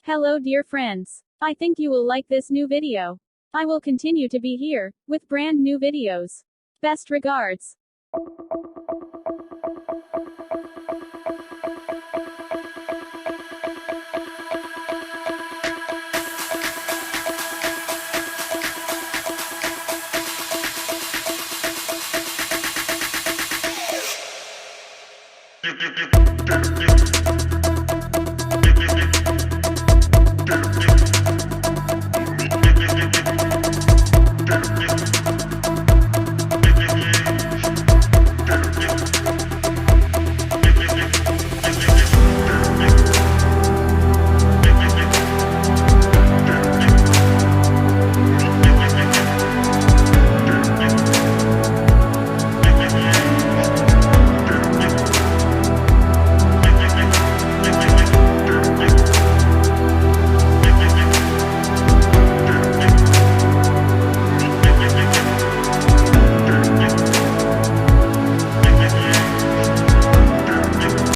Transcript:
Hello dear friends. I think you will like this new video. I will continue to be here, with brand new videos. Best regards. You